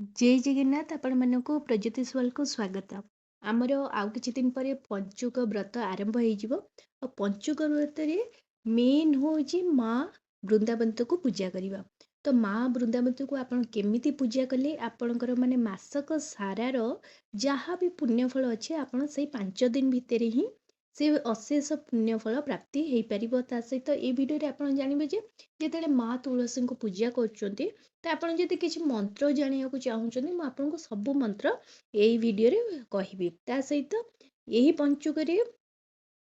जय जगन्नाथ आपण मानक प्रज्योतिष वर्ल्ड को स्वागत। आमर आउ किछि दिन पर पंचुक व्रत आरंभ हो पंचुक व्रत मेन होची माँ वृंदावंत को पूजा करवा। तो माँ वृंदावंत को आपण केमिति पूजा कले आपणकर माने मासक सारार जहाँ भी पुण्यफल अच्छे आपण से 5 दिन भितर ही से अशेष पुण्यफल प्राप्ति हो पार। ता सहित ये भिडियो आपण जानवे जो माँ तुलसी को पूजा कर तो आपन जदि किसी मंत्र जानिया चाहूँगी मुझे आपको सब मंत्र यही वीडियो कहबी। ता सहित यही पंचुक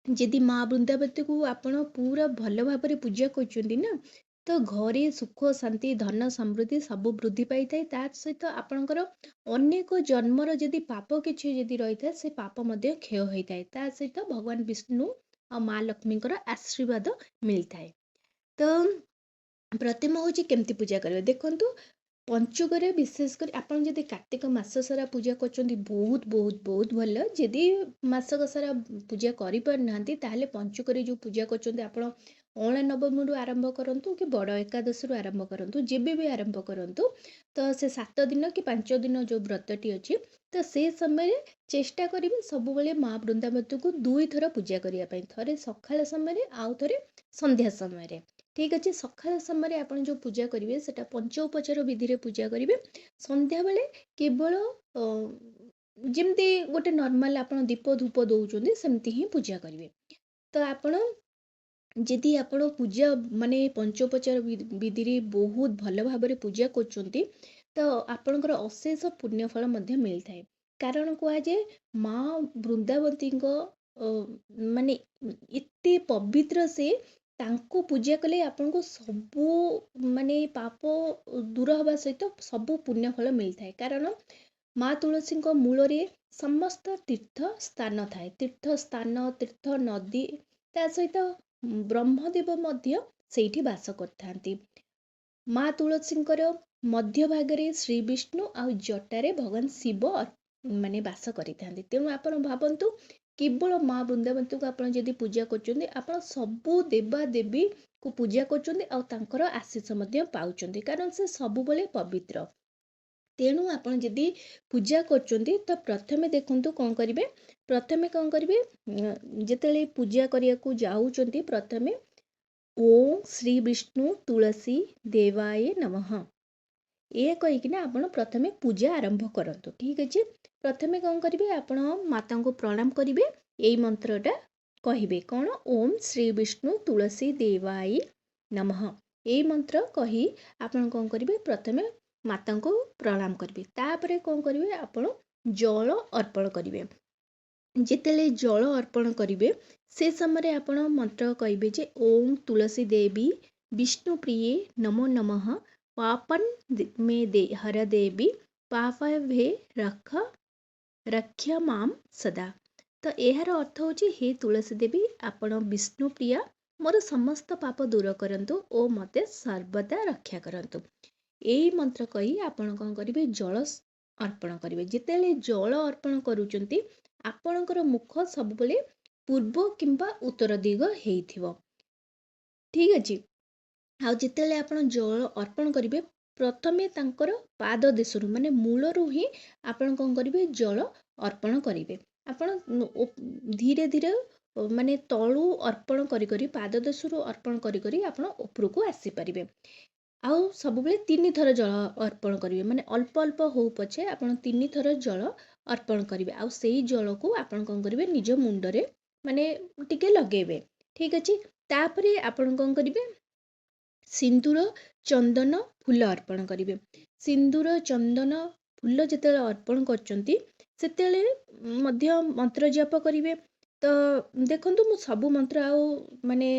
जदि माँ वृंदावती को आपण पूरा भल भाव पूजा कर तो घरे सुख शांति धन समृद्धि सब वृद्धि पाई थाए। ता सहित आपणकर अनेक जन्मर जदि पाप किसी जदि रही था से पाप मध्य क्षय होता है। ता सहित भगवान विष्णु और माँ लक्ष्मी आशीर्वाद मिलता है। तो प्रथम हूँ केमती पूजा करें देखु पंचुकरे विशेषकर आपन जदि कार्तिक मास सारा पूजा कर बहुत बहुत बहुत भल। जदि मासक सारा पूजा कर पंचुकरे जो पूजा कर अणा नवमी आरंभ करूँ कि बड़ एकादश आरंभ करूँ जेबे भी आरंभ करूँ तो से 7 दिन कि 5 दिन जो व्रतटी अच्छी तो से समय चेष्टा करेंगे सब माँ वृंदावती को 2 थर पूजा करने थे सकाळ समय आउ थे संध्या समय। ठीक अच्छे सकाळ समय आप जो पूजा करेंगे से पंचोपचार विधि पूजा करेंगे। संध्या बेले केवल जमती गोटे नॉर्मल आप दीप धूप दौरान सेमती ही पूजा करेंगे। तो आपण जदि आपण पूजा माने पंचोपचार विधि बहुत भल भाव पूजा कर तो आपणकर अशेष पुण्यफल मिलता है। कारण कहुए माँ वृंदावती माने एते पवित्र से तांको पूजा कले आपन को सबू माने पाप दूर हवा सहित सबू पुण्यफल मिलता है। कारण माँ तुलसी मूल समस्त तीर्थ स्थान थाए तीर्थ स्थान तीर्थ नदी ता सहित ब्रह्मदेव मध्य सेठी वास करथांती। माँ तुलसी मध्य भागरे श्री विष्णु आ जटारे भगवान शिव माने वास करिथांती। तेणु आपण भावंतु केवल माँ वृंदावती को आपण जदि पूजा करछन्ती आपण सबु देवा देवी को पूजा करछन्ती आ तांकर आशीष मध्य पाउछन्ती कारण से सबुबले पवित्र। तेणु आपण जदि पूजा करछन्ती तो प्रथमे देखंतु कोन करिवे प्रथमे कोन करिवे जेतेले पूजा करिया को जाउछन्ती प्रथमे ओम श्री विष्णु तुलसी देवाय नमः ये कहीकिना आपण प्रथमे पूजा आरंभ करंतु। ठीक अच्छे प्रथमे कौन करेंगे आपण माता को प्रणाम करेंगे यही मंत्रटा कहिबे कौन ओम श्री विष्णु तुलसी देवाय नमः यही मंत्र कही आपण कौन करेंगे प्रथमे माता को प्रणाम करेंगे। तापरे कौन करेंगे आपण जल अर्पण करेंगे। जितेले जल अर्पण करेंगे से समय आपण मंत्र कहिबे जे ओम तुलसी देवी विष्णु प्रिये नमो नमः पापन में दे हर देवी पाप भे रक्ष माम सदा। तो यार अर्थ होची हे तुलसी देवी आपण विष्णु प्रिया मोर समस्त पाप दूर करंतु ओ मते सर्वदा रक्षा करंतु। यही मंत्र कही आपण कौन करेंगे जल अर्पण करेंगे। जितेले जल अर्पण करूचंती आपणकर मुख सबुबले पूर्व किंबा उत्तर दिग हेइथिवो। ठीक अछि आ जितेले आपण जल अर्पण करेंगे प्रथमे तांकर पाद देशरू माने मूलरू ही आपण कौन करेंगे जल अर्पण करेंगे। आपण धीरे धीरे माने तळू अर्पण करी करी पाद देशरू अर्पण करी करी आपण ऊपर को आसी परिबे। आउ सब बेले 3 थर जल अर्पण करेंगे माने अल्प अल्प हो पछे आपण 3 थर जल अर्पण करेंगे। आउ सेही जल को आपण कौन करेंगे निज मुंडरे माने टिके लगेबे। ठीक अछि तापरे आपण कौन करेंगे सिंदूर चंदन फूल अर्पण करेंगे। सिंदूर चंदन फूल जिते अर्पण करचंती सेतेले मध्य मंत्र जप करेंगे। तो देखंतु मु सबु मंत्र आउ माने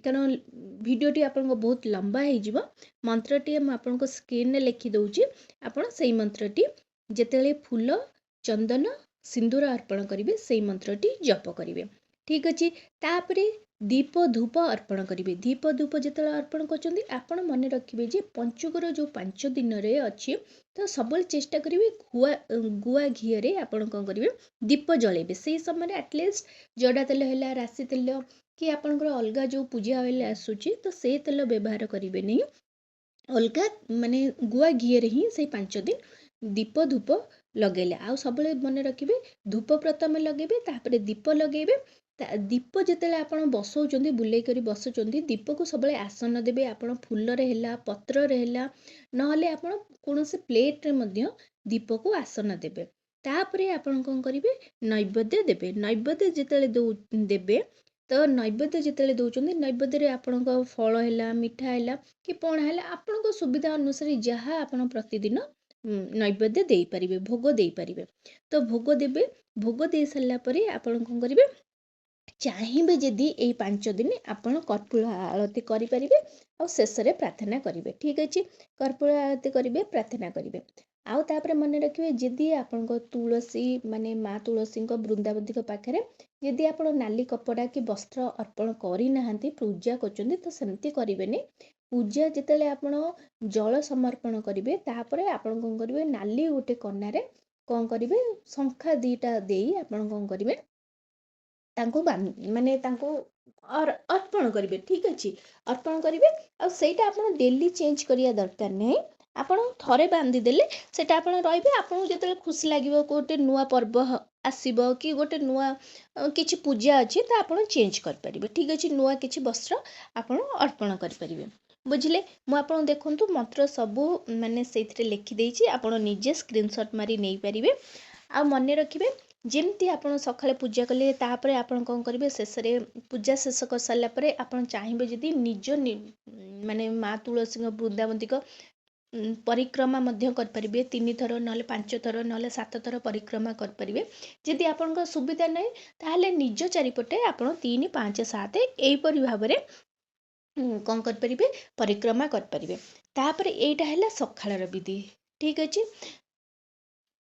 कारण वीडियोटी आपन बहुत लंबा हो जिवो मंत्रटी मु आपन को स्क्रीन ने लिखि दउची आपन सेही मंत्रटी जेतेले फूल चंदन सिंदूर अर्पण करेंगे सेही मंत्रटी जप करेंगे। ठीक अछि तापरे दीप धूप अर्पण करेंगे। दीप धूप जिते अर्पण करचंती आपण मन रखिबे जे पंचुकर जो 5 दिन रे अछि तो सबल चेष्टा करेंगे गुआ घी रे आपण कौन करेंगे दीप जलेबे। से समय एटलिस्ट जड़ा तेल है राशि तेल कि आपंकर अलग जो पूजा वाले आसूची तो से तेल व्यवहार करेंगे नहीं अलग माने गुआ घी रे ही से 5 दिन दीप धूप लगेले आउ सबले मन रखिए धूप प्रथम लगे तापर दीप लगे दीप जितेबाला आप बसौं बुले कर बसुँच दीप को सब आसन देवे आप फूल है पत्र है ना कौन से प्लेट रे दीप को आसन देवे तापर आपण कौन करेंगे नैवेद्य देवे नैवेद्य जिते देवे तो नैवेद्य जिते दौरान नैवेद्य आपण फल है मिठा है कि पणा है आपण सुविधा अनुसार जहाँ आप प्रतिदिन नैवेद्य दे पारिबे भोग दे पारिबे तो भोग देवे भोग दे सारा पर आपण कौन करेंगे चाहिए जदि ये 5 दिन आपण कर्पूर आरती करें और शेष में प्रार्थना करेंगे ठीक अच्छे कर्पूर आरती करेंगे प्रार्थना करेंगे आउ तापर मन रखिए जदि आपण तुलसी माने माँ तुलसी वृंदावती पाखे जदि आप नाली कपड़ा कि वस्त्र अर्पण करना पूजा कर तो सेमती करेंगे पूजा जिते आप जल समर्पण करेंगे तापर आपण कौन करेंगे नाली गोटे कनारे कौन करेंगे शंखा 2टा दे आपण कौन करेंगे तांको माने तांको और अर्पण करेंगे ठीक अच्छे अर्पण करेंगे और सेटा आपण डेली चेंज करिया दरकार नहीं आपण थरे बांधी देले सेटा आपण रहिबे आपण जेतले खुशी लागिवो गोटे नुआ पर्व आसीबो कि गोटे नुआ किछि पूजा अछि त आपण चेंज कर परिबे ठीक अछि नुआ किछि वस्त्र आपण अर्पण कर परिबे बुझिले मु आपण देखंतु मंत्र सबु माने सेथिरे लिखि देछि आपण निजे स्क्रीनशॉट मारी नै परिबे आ मन रखिबे जेमती आपण सकाळे पूजा कले तापर आपण कौन करेंगे शेष पूजा शेष कर सारा पर आप चाहिए जदि निज माने माँ तुलसी वृंदावती परिक्रमा करें 3 थर ना 5 थर ना 7 थर परिक्रमा करें जदि आपण सुविधा नहीं ताहले निज चारिपटे आप 3 5 7 यहीपरि भाव में कौन करें परिक्रमा करें तापर यहीटा है सकाळर विधि ठीक अच्छे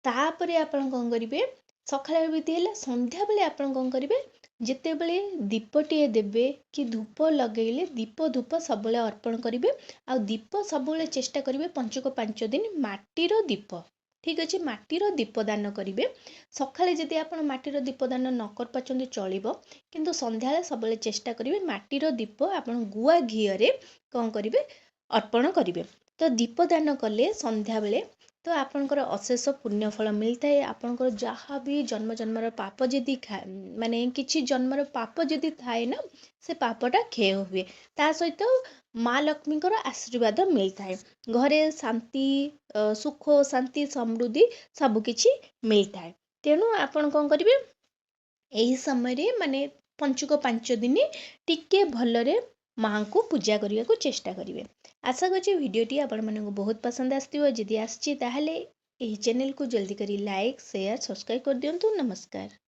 तापर आपण कौन करेंगे सकाळ विधि है संध्या बेले आप कौन करेंगे जिते बड़े दीपटे देवे कि धूप लगेले दीप धूप सब अर्पण करेंगे आ दीप सब चेष्टा करेंगे पंचुक 5 दिन माटीर दीप ठीक अच्छे माटीर दीपदान करेंगे सकाळे जदि आप माटीर दीपदान न कर पाचंदी चलिबो किंतु संध्या सब चेष्टा करेंगे माटीर दीप आप गुआ घीरे कौन करेंगे अर्पण करेंगे तो दीपदान कले संध्या बेले तो आपणकर अशेष पुण्यफल मिलता है आपणकर जहाँ भी जन्म जन्मर पाप जदि माने किछि जन्मर पाप जदि थाए ना से पापटा क्षय हुए ता सहित माँ लक्ष्मी आशीर्वाद मिलता है घरे शांति सुख शांति समृद्धि सबकिछि मिलता है तेणु आपण कौन करेंगे यही समय माने पंचुक 5 दिन टिके भलरे माँ को पूजा करने को चेष्टा करेंगे आशा करछि भिडियोटी आपण मानक बहुत पसंद आसथिबो जदि आछि ताहले एही चैनल को जल्दी करी लाइक शेयर सब्सक्राइब कर दियंतु नमस्कार।